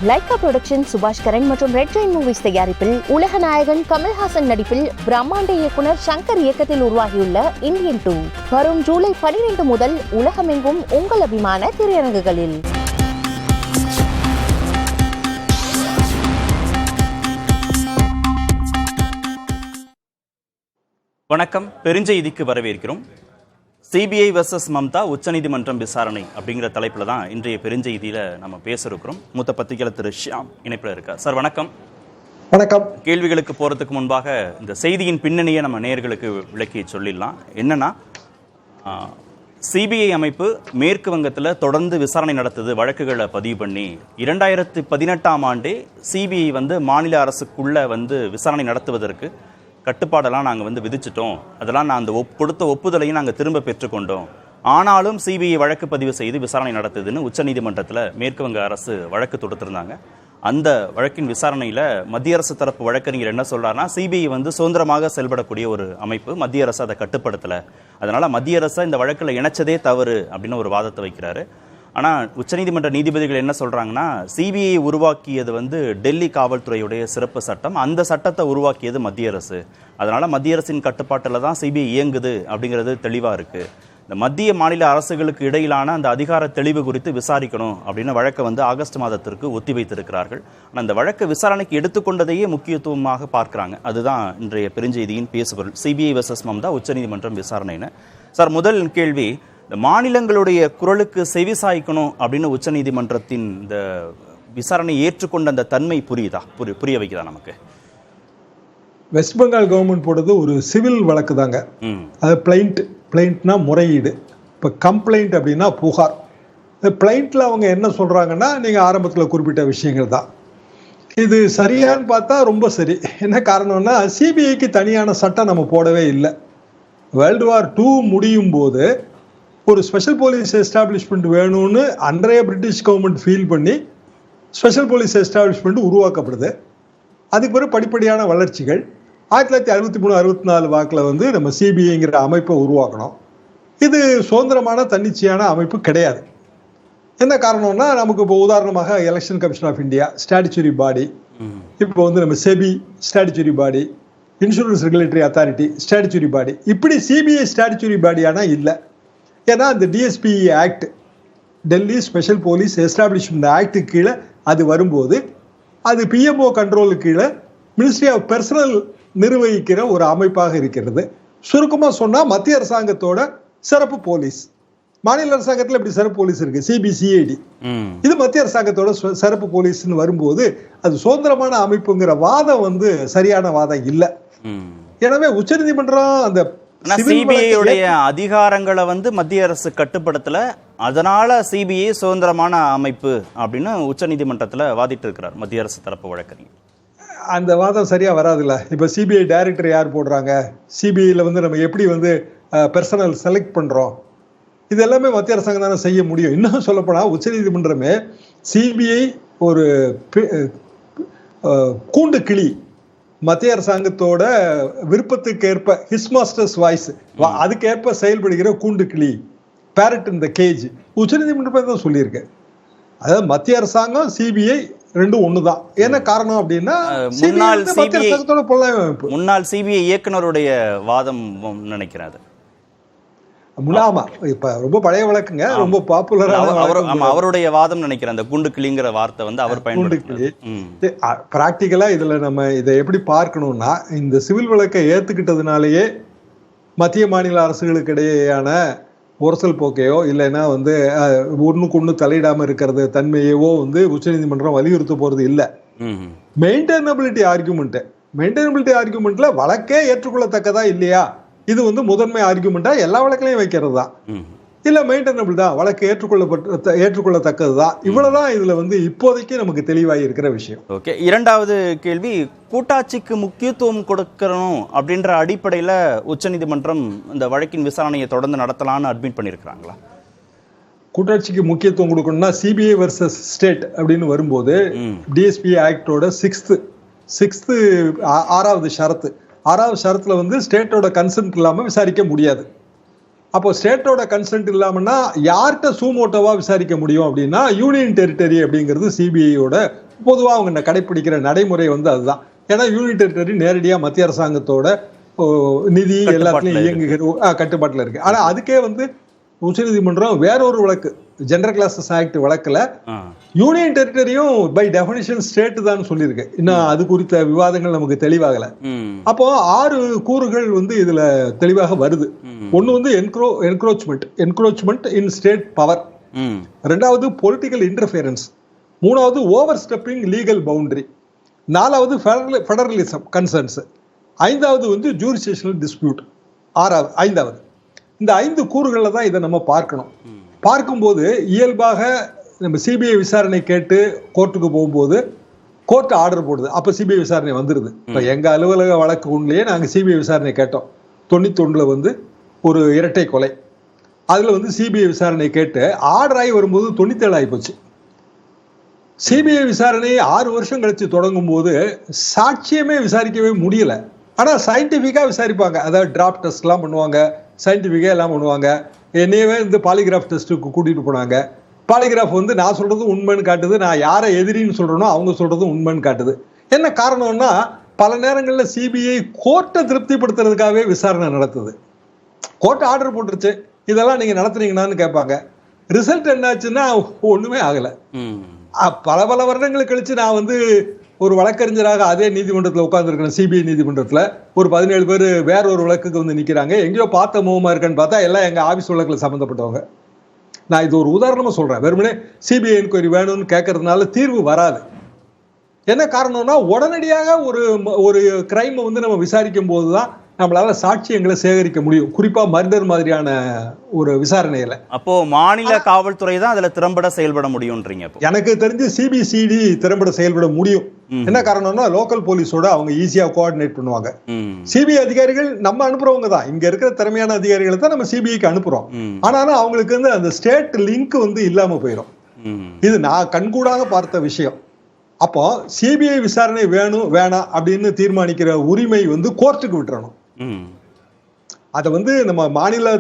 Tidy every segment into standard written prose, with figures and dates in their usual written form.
Lyca production சுபாஷ் கரன் மற்றும் red Jain movies தயாரிப்பில் உலக நாயகன் கமல்ஹாசன் நடிப்பில் பிரம்மாண்ட இயக்குனர் சங்கர் இயக்கத்தில் உருவாகியுள்ள இந்தியன் 2 வரும் ஜூலை 12 முதல் உலகமெங்கும் உங்கள் அபிமான திரையரங்குகளில். வணக்கம். பெருஞ்செய்திக்கு வரவேற்கிறோம். சிபிஐ வெர்சஸ் மம்தா உச்சநீதிமன்றம் விசாரணை அப்படிங்கிற தலைப்பில் தான் இன்றைய பெருஞ்செய்தியில் நம்ம பேச இருக்கிறோம். மூத்த பத்திரிகையாளர் திரு ஷியாம் இணைப்பில் இருக்கார். சார் வணக்கம். வணக்கம். கேள்விகளுக்கு போகிறதுக்கு முன்பாக இந்த செய்தியின் பின்னணியை நம்ம நேயர்களுக்கு விளக்கி சொல்லிடலாம். என்னன்னா, சிபிஐ அமைப்பு மேற்கு வங்கத்தில் தொடர்ந்து விசாரணை நடத்துது, வழக்குகளை பதிவு பண்ணி 2018ஆம் ஆண்டே சிபிஐ மாநில அரசுக்குள்ள விசாரணை நடத்துவதற்கு கட்டுப்பாடெல்லாம் நாங்கள் விதிச்சிட்டோம். அதெல்லாம் நான் அந்த கொடுத்த ஒப்புதலையும் நாங்கள் திரும்ப பெற்றுக்கொண்டோம். ஆனாலும் சிபிஐ வழக்கு பதிவு செய்து விசாரணை நடத்துதுன்னு உச்சநீதிமன்றத்தில் மேற்கு வங்க அரசு வழக்கு தொடுத்திருந்தாங்க. அந்த வழக்கின் விசாரணையில் மத்திய அரசு தரப்பு வழக்கறிஞர் என்ன சொல்றாருன்னா, சிபிஐ சுதந்திரமாக செயல்படக்கூடிய ஒரு அமைப்பு, மத்திய அரசு அதை கட்டுப்படுத்தலை, அதனால மத்திய அரசை இந்த வழக்கில் இணைச்சதே தவறு அப்படின்னு ஒரு வாதத்தை வைக்கிறாரு. ஆனால் உச்சநீதிமன்ற நீதிபதிகள் என்ன சொல்கிறாங்கன்னா, சிபிஐ உருவாக்கியது டெல்லி காவல்துறையுடைய சிறப்பு சட்டம், அந்த சட்டத்தை உருவாக்கியது மத்திய அரசு, அதனால் மத்திய அரசின் கட்டுப்பாட்டில் தான் சிபிஐ இயங்குது அப்படிங்கிறது தெளிவாக இருக்குது. இந்த மத்திய மாநில அரசுகளுக்கு இடையிலான அந்த அதிகார தெளிவு குறித்து விசாரிக்கணும் அப்படின்னு வழக்கை ஆகஸ்ட் மாதத்திற்கு ஒத்தி வைத்திருக்கிறார்கள். ஆனால் அந்த வழக்கு விசாரணைக்கு எடுத்துக்கொண்டதையே முக்கியத்துவமாக பார்க்குறாங்க. அதுதான் இன்றைய பெருஞ்செய்தியின் பேசுபொருள். சிபிஐ வெர்சஸ் மம்தா உச்சநீதிமன்றம் விசாரணைன்னு. சார், முதல் கேள்வி, இந்த மாநிலங்களுடைய குரலுக்கு செவி சாய்க்கணும் அப்படின்னு உச்சநீதிமன்றத்தின் இந்த விசாரணை ஏற்றுக்கொண்ட அந்த தன்மை புரியுதா, புரிய வைக்குதா நமக்கு? வெஸ்ட் பெங்கால் கவர்மெண்ட் போடுறது ஒரு சிவில் வழக்கு தாங்க. அது பிளைண்ட்னா முறையீடு. இப்போ கம்ப்ளைண்ட் அப்படின்னா புகார். பிளைண்ட்ல அவங்க என்ன சொல்றாங்கன்னா, நீங்க ஆரம்பத்தில் குறிப்பிட்ட விஷயங்கள் தான். இது சரியான்னு பார்த்தா ரொம்ப சரி. என்ன காரணம்னா, சிபிஐக்கு தனியான சட்டம் நம்ம போடவே இல்லை. வேர்ல்டு வார் 2 முடியும் போது ஒரு ஸ்பெஷல் போலீஸ் எஸ்டாப்ளிஷ்மெண்ட் வேணும்னு அன்றைய பிரிட்டிஷ் கவர்மெண்ட் ஃபீல் பண்ணி ஸ்பெஷல் போலீஸ் எஸ்டாப்ளிஷ்மெண்ட் உருவாக்கப்படுது. அதுக்கு பிறகு படிப்படியான வளர்ச்சிகள் 1963-64 வாக்கில் நம்ம சிபிஐங்கிற அமைப்பை உருவாக்கணும். இது சுதந்திரமான தன்னிச்சையான அமைப்பு கிடையாது. என்ன காரணம்னா, நமக்கு இப்போ உதாரணமாக election commission of India statutory body, இப்போ நம்ம SEBI statutory body, insurance regulatory authority statutory body, இப்படி சிபிஐ ஸ்டாட்யூட்டரி பாடியானா இல்லை. ஏன்னா அந்த DSP act, Delhi special police establishment act கீழே அது வரும்போது அது பிஎம்ஓ கண்ட்ரோலு கீழே மினிஸ்ட்ரி ஆஃப் பர்சனல் நிர்வகிக்கிற ஒரு அமைப்பாக இருக்கிறது. சுருக்கமாக சொன்னால் மத்திய அரசாங்கத்தோட சிறப்பு போலீஸ். மாநில அரசாங்கத்தில் இப்படி சிறப்பு போலீஸ் இருக்கு, சிபிசிஐடி. இது மத்திய அரசாங்கத்தோட சிறப்பு போலீஸ்ன்னு வரும்போது அது சுதந்திரமான அமைப்புங்கிற வாதம் சரியான வாதம் இல்லை. எனவே உச்சநீதிமன்றம் அந்த சிபிஐ அதிகாரங்களை மத்திய அரசு கட்டுப்படுத்தல, அதனால சிபிஐ சுதந்திரமான அமைப்பு அப்படின்னு உச்சநீதிமன்றத்தில் வாதிட்டு இருக்கிறார் மத்திய அரசு தரப்பு வழக்கறிஞர். அந்த வாதம் சரியா வராதுல்ல. இப்ப சிபிஐ டைரக்டர் யார் போடுறாங்க, சிபிஐல நம்ம எப்படி பெர்சனல் செலக்ட் பண்றோம், இது எல்லாமே மத்திய அரசாங்கம் தானே செய்ய முடியும். இன்னும் சொல்லப்போனா உச்சநீதிமன்றமே சிபிஐ ஒரு கூண்டு கிளி, மத்திய அரசாங்கத்தோட விருப்பத்துக்கு ஏற்ப ஹிஸ் மாஸ்டர்ஸ் வாய்ஸ், அதுக்கேற்ப செயல்படுகிற கூண்டு கிளி, பேரட் இன் தி கேஜ், உச்சநீதிமன்றம் தான் சொல்லியிருக்கு. அதாவது மத்திய அரசாங்கம் சிபிஐ ரெண்டும் ஒண்ணுதான். என்ன காரணம் அப்படின்னா, முன்னாள் சிபிஐ இயக்குனருடைய வாதம் நினைக்கிறாரு. ஆமா, இப்ப ரொம்ப பழைய வழக்குங்க, ரொம்ப பாப்புலரான அவருடைய வாதம் நினைக்கிறேன். அந்த குண்டு கிளிங்கிற வார்த்தை அவர் பயன்படுத்தி பிராக்டிக்கலா இதுல நம்ம இதை எப்படி பார்க்கணும்னா, இந்த சிவில் வழக்கை ஏத்துக்கிட்டதுனாலேயே மத்திய மாநில அரசுகளுக்கு இடையேயான உரசல் போக்கையோ இல்லைன்னா ஒண்ணுக்கு ஒண்ணு தலையிடாம இருக்கிறது தன்மையவோ உச்சநீதிமன்றம் வலியுறுத்த போறது இல்லை. மெயின்டெனபிலிட்டி ஆர்குமெண்ட்ல வழக்கே ஏற்றுக்கொள்ளத்தக்கதா இல்லையா, இது முதன்மை ஆர்குமெண்டா எல்லா வழக்கிலையும் வைக்கிறது தான். இல்ல மெயின்டெனபிள் தான், வழக்கு ஏற்றுக்கொள்ளத்தக்கது தான். இவ்வளவுதான் இதுல இப்போதைக்கு நமக்கு தெளிவாகி இருக்கிற விஷயம். ஓகே. இரண்டாவது கேள்வி, கூட்டாட்சிக்கு முக்கியத்துவம் கொடுக்கணும் அப்படின்ற அடிப்படையில உச்சநீதிமன்றம் இந்த வழக்கின் விசாரணையை தொடர்ந்து நடத்தலாம்னு அட்மிட் பண்ணிருக்காங்களா? கூட்டாட்சிக்கு முக்கியத்துவம் கொடுக்கணும்னா சிபிஐ வெர்சஸ் ஸ்டேட் அப்படின்னு வரும்போது டிஎஸ்பி ஆக்டோட 6th 6வது ஷரத்து, 6வது ஷரத்துல ஸ்டேட்டோட கன்சென்ட் இல்லாம விசாரிக்க முடியாது. அப்போ ஸ்டேட்டோட கன்சென்ட் இல்லாமன்னா யார்கிட்ட சூமோட்டோவா விசாரிக்க முடியும் அப்படின்னா யூனியன் டெரிட்டரி அப்படிங்கிறது சிபிஐயோட பொதுவாக அவங்க கடைப்பிடிக்கிற நடைமுறை வந்து அதுதான். ஏன்னா யூனியன் டெரிட்டரி நேரடியாக மத்திய அரசாங்கத்தோட நிதி எல்லாத்துலையும் இயங்குகிற கட்டுப்பாட்டில் இருக்கு. ஆனால் அதுக்கே வந்து உச்சநீதிமன்றம் வேற ஒரு வழக்கு, ஜெனரல் கிளாஸஸ் ஆக்ட் வழக்கில் யூனியன் டெரிட்டரியும் பை டெஃபினிஷன் ஸ்டேட் தான் சொல்லியிருக்கு. இன்னும் அது குறித்த விவாதங்கள் நமக்கு தெளிவாகல. அப்போ 6 கூறுகள் வந்து இதுல தெளிவாக வருது. ஒன்னு வந்து என்க்ரோச்மெண்ட் இன் ஸ்டேட் பவர், ரெண்டாவது பொலிட்டிக்கல் இன்டர்ஃபியரன்ஸ், மூணாவது ஓவர் ஸ்டெப்பிங் லீகல் பவுண்டரி, நாலாவது ஃபெடரலிசம் கன்சர்ன்ஸ், ஐந்தாவது வந்து ஜூரிஸ்டிக்ஷனல் டிஸ்பியூட், ஐந்தாவது. இந்த 5 கூறுகளில் தான் இதை நம்ம பார்க்கணும். பார்க்கும்போது இயல்பாக நம்ம சிபிஐ விசாரணை கேட்டு கோர்ட்டுக்கு போகும்போது கோர்ட் ஆர்டர் போடுது, அப்போ சிபிஐ விசாரணை வந்துடுது. இப்போ எங்கள் அலுவலக வழக்கு ஒன்றிலேயே நாங்கள் சிபிஐ விசாரணை கேட்டோம். 91 வந்து ஒரு இரட்டை கொலை, அதில் வந்து சிபிஐ விசாரணை கேட்டு ஆர்டர் ஆகி வரும்போது 97 ஆகி போச்சு. சிபிஐ விசாரணை 6 வருஷம் கழிச்சு தொடங்கும் போது சாட்சியமே விசாரிக்கவே முடியல. ஆனால் சயின்டிஃபிக்காக விசாரிப்பாங்க, அதாவது டிராப் டெஸ்ட்லாம் பண்ணுவாங்க, சயின்டிஃபிக்காக எல்லாம் பண்ணுவாங்க. என்னையவே இந்த பாலிகிராஃப் டெஸ்ட்டுக்கு கூட்டிகிட்டு போனாங்க. பாலிகிராஃப் வந்து நான் சொல்கிறதும் உண்மைன்னு காட்டுது, நான் யாரை எதிரின்னு சொல்கிறேனோ அவங்க சொல்கிறதும் உண்மைன்னு காட்டுது. என்ன காரணம்னா பல நேரங்களில் சிபிஐ கோர்ட்டை திருப்திப்படுத்துறதுக்காகவே விசாரணை நடத்துது. கோர்ட் ஆர்டர் போட்டுருச்சு, இதெல்லாம் நீங்கள் நடத்துனீங்கன்னான்னு கேட்பாங்க. ரிசல்ட் என்னாச்சுன்னா ஒன்றுமே ஆகலை. பல வருடங்கள் கழிச்சு நான் வந்து ஒரு வழக்கறிஞராக அதே நீதிமன்றத்தில் உட்காந்துருக்கேன். சிபிஐ நீதிமன்றத்தில் ஒரு 17 பேர் வேற ஒரு வழக்குக்கு வந்து நிற்கிறாங்க. எங்கேயோ பார்த்த முகமாக இருக்குன்னு பார்த்தா எல்லாம் எங்கள் ஆஃபீஸ் வழக்கில் சம்மந்தப்பட்டவங்க. நான் இது ஒரு உதாரணமாக சொல்கிறேன். வெறுமனே சிபிஐ என்கொயரி வேணும்னு கேட்கறதுனால தீர்வு வராது. என்ன காரணம்னா உடனடியாக ஒரு கிரைமை வந்து நம்ம விசாரிக்கும் போது தான் நம்மளால சாட்சியங்களை சேகரிக்க முடியும், குறிப்பா மர்டர் மாதிரியான ஒரு விசாரணையில. அப்போ மாநில காவல்துறை தான் அதுல திறம்பட செயல்பட முடியும்ன்றீங்க? எனக்கு தெரிஞ்சு சிபிசிடி திறம்பட செயல்பட முடியும். என்ன காரணம்னா லோக்கல் போலீஸோட அவங்க ஈஸியா கோஆர்டினேட் பண்ணுவாங்க. சிபிஐ அதிகாரிகள் நம்ம அனுப்புறவங்க தான், இங்க இருக்கிற திறமையான அதிகாரிகளை தான் நம்ம சிபிஐக்கு அனுப்புறோம். ஆனாலும் அவங்களுக்கு வந்து அந்த ஸ்டேட் லிங்க் வந்து இல்லாம போயிடும். இது நான் கண்கூடாக பார்த்த விஷயம். அப்போ சிபிஐ விசாரணை வேணும் வேணாம் அப்படின்னு தீர்மானிக்கிற உரிமை வந்து கோர்ட்டுக்கு விட்டுறணும். அதை வந்து நம்ம மாநில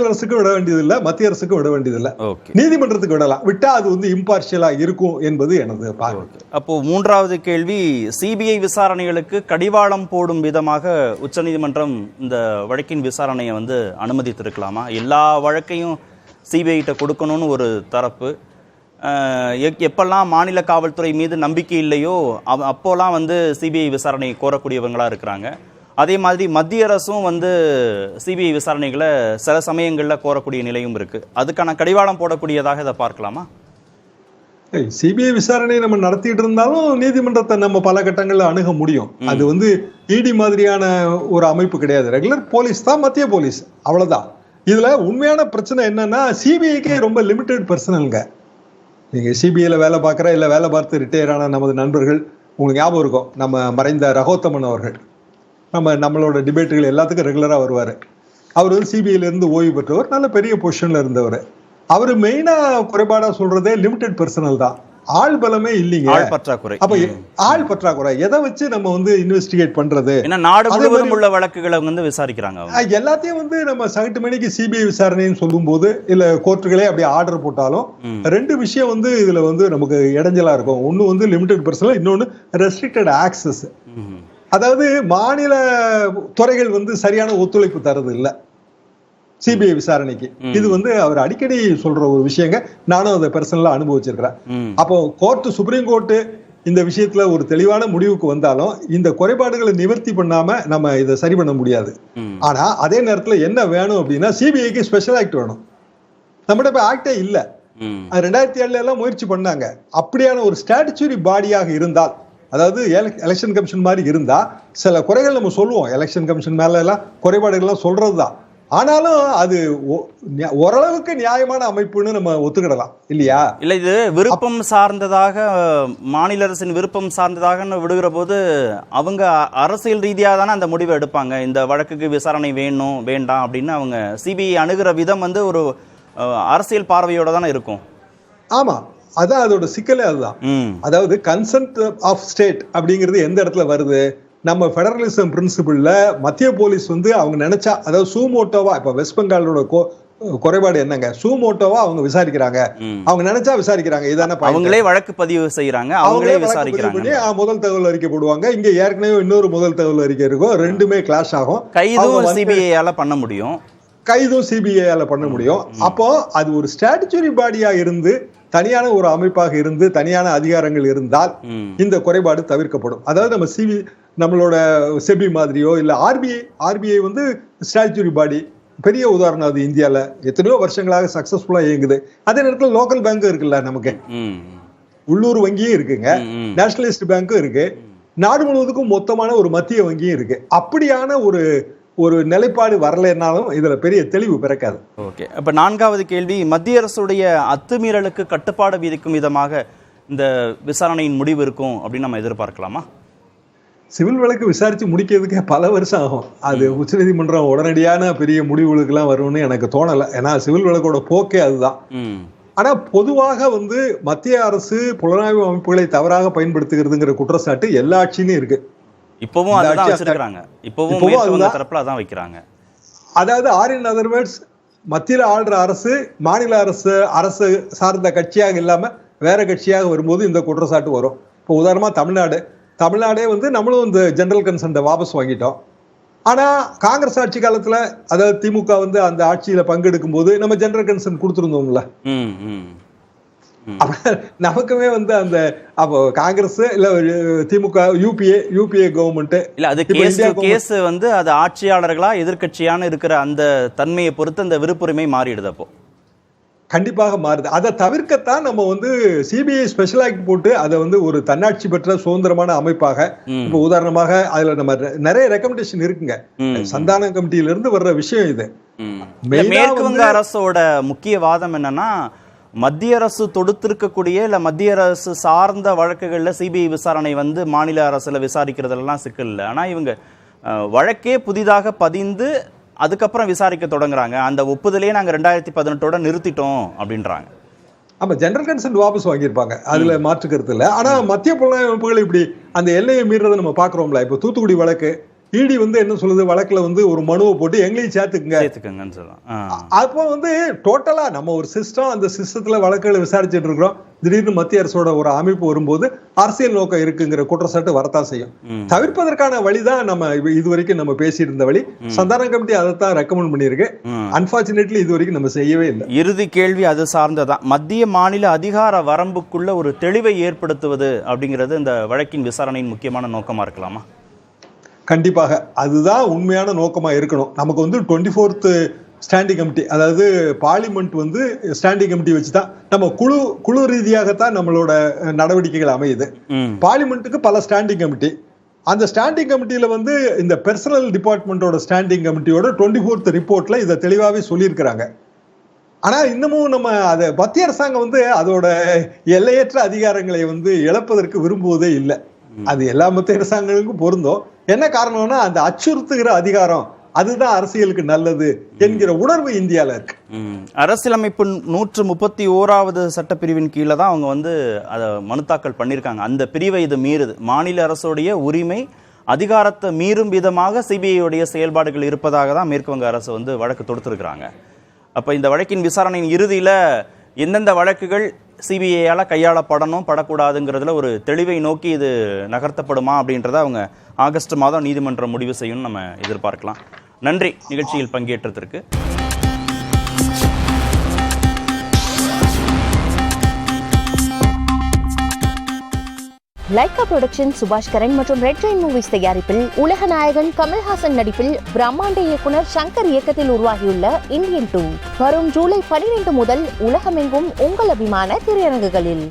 அரசுக்கு விட வேண்டியதில்லை, மத்திய அரசுக்கு விட வேண்டியதில்லை, நீதிமன்றத்துக்கு விடலாம். விட்டா அது வந்து இம்பார்ஷியலா இருக்கும் என்பது எனது பார்வை. அப்போ மூன்றாவது கேள்வி, சிபிஐ விசாரணைகளுக்கு கடிவாளம் போடும் விதமாக உச்சநீதிமன்றம் இந்த வழக்கின் விசாரணையை வந்து அனுமதித்திருக்கலாமா? எல்லா வழக்கையும் சிபிஐ கிட்ட கொடுக்கணும்னு ஒரு தரப்பு, எப்பெல்லாம் மாநில காவல்துறை மீது நம்பிக்கை இல்லையோ அப்போலாம் வந்து சிபிஐ விசாரணை கோரக்கூடியவங்களா இருக்கிறாங்க. அதே மாதிரி மத்திய அரசும் வந்து சிபிஐ விசாரணைகளை சில சமயங்களில் கோரக்கூடிய நிலையும் இருக்கு. அதுக்கான கடிவாளம் போடக்கூடியதாக இதை பார்க்கலாமா? சிபிஐ விசாரணை நம்ம நடத்திட்டு இருந்தாலும் நீதிமன்றத்தை நம்ம பல கட்டங்களில் அணுக முடியும். அது வந்து இடி மாதிரியான ஒரு அமைப்பு கிடையாது, ரெகுலர் போலீஸ் தான், மத்திய போலீஸ், அவ்வளவுதான். இதுல உண்மையான பிரச்சனை என்னன்னா சிபிஐக்கே ரொம்ப லிமிடெட் பர்சனல்ங்க. நீங்க சிபிஐல வேலை பார்க்குற இல்லை வேலை பார்த்து ரிட்டையர் ஆன நமது நண்பர்கள், உங்களுக்கு ஞாபகம் இருக்கும், நம்ம மறைந்த ரகோத்தமன் அவர்கள், நம்மளோட டிபேட்டுகள் எல்லாத்துக்கும் ரெகுலராக வருவார். அவர் வந்து சிபிஐலேருந்து ஓய்வு பெற்றவர், நல்ல பெரிய பொசிஷனில் இருந்தவர். அவர் மெயினாக குறைபாடாக சொல்கிறதே லிமிடெட் பர்சனல் தான், ஆள் பலமே இல்லைங்க, ஆள் பற்றாக்குறை. அப்போ ஆள் பற்றாக்குறை எதை வச்சு நம்ம வந்து இன்வெஸ்டிகேட் பண்ணுறது? ஏன்னா நாடு முழுவதும் உள்ள வழக்குகளை வந்து விசாரிக்கிறாங்க. எல்லாத்தையும் வந்து நம்ம சகட்டு மணிக்கு சிபிஐ விசாரணைன்னு சொல்லும்போது இல்லை கோர்ட்டுகளே அப்படி ஆர்டர் போட்டாலும் 2 விஷயம் வந்து இதில் வந்து நமக்கு இடைஞ்சலாக இருக்கும். ஒன்று வந்து லிமிடெட் பர்சனல், இன்னொன்று ரெஸ்ட்ரிக்டட் ஆக்சஸ். அதாவது மாநில துறைகள் வந்து சரியான ஒத்துழைப்பு தரது இல்லை சிபிஐ விசாரணைக்கு. இது வந்து அவர் அடிக்கடி சொல்ற ஒரு விஷயங்க, நானும் அதை பர்சனலா அனுபவிச்சிருக்கிறேன். அப்போ சுப்ரீம் கோர்ட்டு இந்த விஷயத்துல ஒரு தெளிவான முடிவுக்கு வந்தாலும் இந்த குறைபாடுகளை நிவர்த்தி பண்ணாம நம்ம இதை சரி பண்ண முடியாது. ஆனா அதே நேரத்துல என்ன வேணும் அப்படின்னா சிபிஐக்கு ஸ்பெஷல் ஆக்ட் வேணும். நம்மகிட்ட இப்ப ஆக்டே இல்ல. 2007 எல்லாம் முயற்சி பண்ணாங்க. அப்படியான ஒரு ஸ்டாட்யூட்டரி பாடியாக இருந்தால், அதாவது எலெக்ஷன் கமிஷன் மாதிரி இருந்தா சில குறைகள் நம்ம சொல்லுவோம், எலெக்ஷன் கமிஷன் மேல எல்லாம் குறைபாடுகள்லாம் சொல்றதுதான். ஆனாலும் அது ஓரளவுக்கு நியாயமான அமைப்புன்னு நம்ம ஒத்துக்கிடலாம் இல்லையா? இல்ல, இது விருப்பம் சார்ந்ததாக, மாநில அரசின் விருப்பம் சார்ந்ததாக விடுகிற போது அவங்க அரசியல் ரீதியாக தானே அந்த முடிவை எடுப்பாங்க. இந்த வழக்குக்கு விசாரணை வேணும் வேண்டாம் அப்படின்னு அவங்க சிபிஐ அணுகிற விதம் வந்து ஒரு அரசியல் பார்வையோட தானே இருக்கும். ஆமா, அதான் அதோட சிக்கலே அதுதான். அதாவது கன்சென்ட் ஆஃப் ஸ்டேட் அப்படிங்கிறது எந்த இடத்துல வருது? நம்ம ஃபெடரலிசம் பிரின்சிபிள்ல மத்திய போலீஸ் வந்து அவங்க நினைச்சா, அதாவது சூமோட்டோவா, இப்ப வெஸ்ட் பெங்காலோட குறைபாடு என்னங்க? சூமோட்டோவா அவங்க விசாரிக்கிறாங்க, அவங்க நினைச்சா விசாரிக்கிறாங்க, இதான அவங்களே வழக்கு பதிவு செய்யறாங்க, அவங்களே விசாரிக்கிறாங்க, முதல் தகவல் அறிக்கை போடுவாங்க. இங்க ஏற்கனவே இன்னொரு முதல் தகவல் அறிக்கை இருக்கும், ரெண்டுமே கிளாஷ் ஆகும். கைதும் சிபிஐயால பண்ண முடியும், கைதும் சிபிஐயால பண்ண முடியும். அப்போ அது ஒரு ஸ்டாட்யூட்டரி பாடியா இருந்து தனியான ஒரு அமைப்பாக இருந்து தனியான அதிகாரங்கள் இருந்தால் இந்த குறைபாடு தவிர்க்கப்படும். அதாவது நம்மளோட செபி மாதிரியோ இல்ல ஆர்பிஐ வந்து ஸ்டாட்யூட்டரி பாடி, பெரிய உதாரணம். அது இந்தியால எத்தனையோ வருஷங்களாக சக்சஸ்ஃபுல்லா இயங்குது. அதே நேரத்தில் லோக்கல் பேங்க் இருக்குல்ல, நமக்கு உள்ளூர் வங்கியும் இருக்குங்க, நேஷனலிஸ்ட் பேங்க்கும் இருக்கு, நாடு முழுவதுக்கும் மொத்தமான ஒரு மத்திய வங்கியும் இருக்கு. அப்படியான ஒரு நிலைப்பாடு வரலைன்னாலும் இதுல பெரிய தெளிவு பிறக்காது. ஓகே, அப்ப நான்காவது கேள்வி, மத்திய அரசுடைய அத்துமீறலுக்கு கட்டுப்பாடு விதிக்கும் விதமாக இந்த விசாரணையின் முடிவு இருக்கும் அப்படின்னு நம்ம எதிர்பார்க்கலாமா? சிவில் வழக்கு விசாரிச்சு முடிக்கிறதுக்கே பல வருஷம் ஆகும். அது உச்சநீதிமன்றம் உடனடியான பெரிய முடிவுகளுக்கெல்லாம் வரும்னு எனக்கு தோணலை. ஏன்னா சிவில் வழக்கோட போக்கே அதுதான். ஆனா பொதுவாக வந்து மத்திய அரசு புலனாய்வு அமைப்புகளை தவறாக பயன்படுத்துகிறதுங்கிற குற்றச்சாட்டு எல்லா ஆட்சியிலும் இருக்கு. இப்பவும் அதுதான் வச்சிருக்காங்க, இப்பவும் தரப்புல அதான் வைக்கிறாங்க. அதாவது ஆரின் அதர்வேர்ட்ஸ் மத்தியில் ஆள்ற அரசு மாநில அரசு சார்ந்த கட்சியாக இல்லாம வேற கட்சியாக வரும்போது இந்த குற்றச்சாட்டு வரும். இப்போ உதாரணமா தமிழ்நாடே வந்து நம்மளும் இந்த ஜெனரல் கன்சென்ட்டை வாபஸ் வாங்கிட்டோம். ஆனா காங்கிரஸ் ஆட்சி காலத்துல, அதாவது திமுக வந்து அந்த ஆட்சியில பங்கெடுக்கும் போது நம்ம ஜெனரல் கன்சென்ட் கொடுத்துருந்தோம்ல. நமக்குமே வந்து அந்த அப்போ காங்கிரஸ் இல்ல திமுக யூபிஏ கவர்மெண்ட் இல்ல, அது கேஸ் வந்து அது ஆட்சியாளர்களா எதிர்கட்சியான இருக்கிற அந்த தன்மையை பொறுத்து அந்த விருப்புரிமை மாறிடுது. அப்போ கண்டிப்பாக மாறுது. அதை தவிர்க்கத்தான் நம்ம வந்து சிபிஐ ஸ்பெஷல் ஆக்ட் போட்டு அதை வந்து ஒரு தன்னாட்சி பெற்ற சுதந்திரமான அமைப்பாக, இப்போ உதாரணமாக அதுல நம்ம நிறைய ரெக்கமெண்டேஷன் இருக்குங்க, சந்தான கமிட்டியில இருந்து வர்ற விஷயம் இது. மேற்கு வங்க அரசோட முக்கிய வாதம் என்னன்னா, மத்திய அரசு தொடுத்திருக்கக்கூடிய இல்ல மத்திய அரசு சார்ந்த வழக்குகள்ல சிபிஐ விசாரணை வந்து மாநில அரசுல விசாரிக்கிறதெல்லாம் சிக்கல் இல்லை. ஆனா இவங்க வழக்கே புதிதாக பதிந்து அதுக்கப்புறம் விசாரிக்க தொடங்குறாங்க, அந்த ஒப்புதலையே நாங்க 2018 நிறுத்திட்டோம் அப்படின்றாங்க. ஆமா, ஜெனரல் கன்சென்ட் வாபஸ் வாங்கியிருப்பாங்க, அதுல மாற்றுக்கிறது இல்லை. ஆனா மத்திய புலனாய்வு அமைப்புகள் இப்படி அந்த எல்லையை மீறதை நம்ம பாக்குறோம்ல. இப்போ தூத்துக்குடி வழக்கு இடி வந்து என்ன சொல்லுது, வழக்குல வந்து ஒரு மனுவை போட்டு எங்களையும் சேர்த்துக்குங்கன்னு சொல்லலாம். அப்போ வந்து டோட்டலா நம்ம ஒரு சிஸ்டம், அந்த சிஸ்டத்துல வழக்குகளை விசாரிச்சுட்டு இருக்கிறோம். திடீர்னு மத்திய அரசோட ஒரு அமைப்பு வரும்போது அரசியல் நோக்கம் இருக்குங்கிற குற்றச்சாட்டு வரத்தான் செய்யும். தவிர்ப்பதற்கான வழிதான் நம்ம இதுவரைக்கும் நம்ம பேசிட்டு இருந்த வழி. சந்தான கமிட்டி அதைத்தான் ரெக்கமெண்ட் பண்ணியிருக்கு. அன்பார்ச்சுனேட்லி இது வரைக்கும் நம்ம செய்யவே இல்லை. இறுதி கேள்வி அது சார்ந்ததான். மத்திய மாநில அதிகார வரம்புக்குள்ள ஒரு தெளிவை ஏற்படுத்துவது அப்படிங்கிறது இந்த வழக்கின் விசாரணையின் முக்கியமான நோக்கமா இருக்கலாமா? கண்டிப்பாக அதுதான் உண்மையான நோக்கமா இருக்கணும். நமக்கு வந்து 24th ஸ்டாண்டிங் கமிட்டி, அதாவது பார்லிமெண்ட் வந்து ஸ்டாண்டிங் கமிட்டி வச்சுதான் நம்ம குழு ரீதியாகத்தான் நம்மளோட நடவடிக்கைகள் அமையுது. பார்லிமெண்ட்டுக்கு பல ஸ்டாண்டிங் கமிட்டி, அந்த ஸ்டாண்டிங் கமிட்டியில வந்து இந்த பெர்சனல் டிபார்ட்மெண்டோட ஸ்டாண்டிங் கமிட்டியோட 24th ரிப்போர்ட்ல இதை தெளிவாகவே சொல்லியிருக்கிறாங்க. ஆனா இன்னமும் நம்ம அதை மத்திய அரசாங்கம் வந்து அதோட எல்லையற்ற அதிகாரங்களை வந்து இழப்பதற்கு விரும்புவதே இல்லை. அது எல்லா மத்திய அரசாங்கங்களுக்கும் பொருந்தும். என்ன காரணம்னா அந்த அச்சுறுத்துகிற அதிகாரம் அதுதான் அரசியலுக்கு நல்லது என்கிற உணர்வு இந்தியால இருக்கு. அரசியலமைப்பு 131வது சட்டப்பிரிவின் கீழே தான் அவங்க வந்து அதை மனு தாக்கல் பண்ணியிருக்காங்க. அந்த பிரிவை இது மீறுது. மாநில அரசுடைய உரிமை அதிகாரத்தை மீறும் விதமாக சிபிஐ செயல்பாடுகள் இருப்பதாக தான் மேற்கு வங்க அரசு வந்து வழக்கு தொடுத்திருக்கிறாங்க. அப்ப இந்த வழக்கின் விசாரணையின் இறுதியில எந்தெந்த வழக்குகள் சிபிஐயால கையாளப்படணும் படக்கூடாதுங்கிறதுல ஒரு தெளிவை நோக்கி இது நகர்த்தப்படுமா அப்படின்றத அவங்க ஆகஸ்ட் மாதம் நீதிமன்றம் முடிவு செய்யும் நம்ம எதிர்பார்க்கலாம். நன்றி நிகழ்ச்சியில் பங்கேற்றதற்கு. லைகா புரொடக்ஷன் சுபாஷ்கரன் மற்றும் ரெட் ஜெயின் மூவிஸ் தயாரிப்பில் உலக நாயகன் கமல்ஹாசன் நடிப்பில் பிரம்மாண்ட இயக்குனர் சங்கர் இயக்கத்தில் உருவாகியுள்ள இந்தியன் 2 வரும் ஜூலை 12 முதல் உலகமெங்கும் உங்கள் அபிமான திரையரங்குகளில்.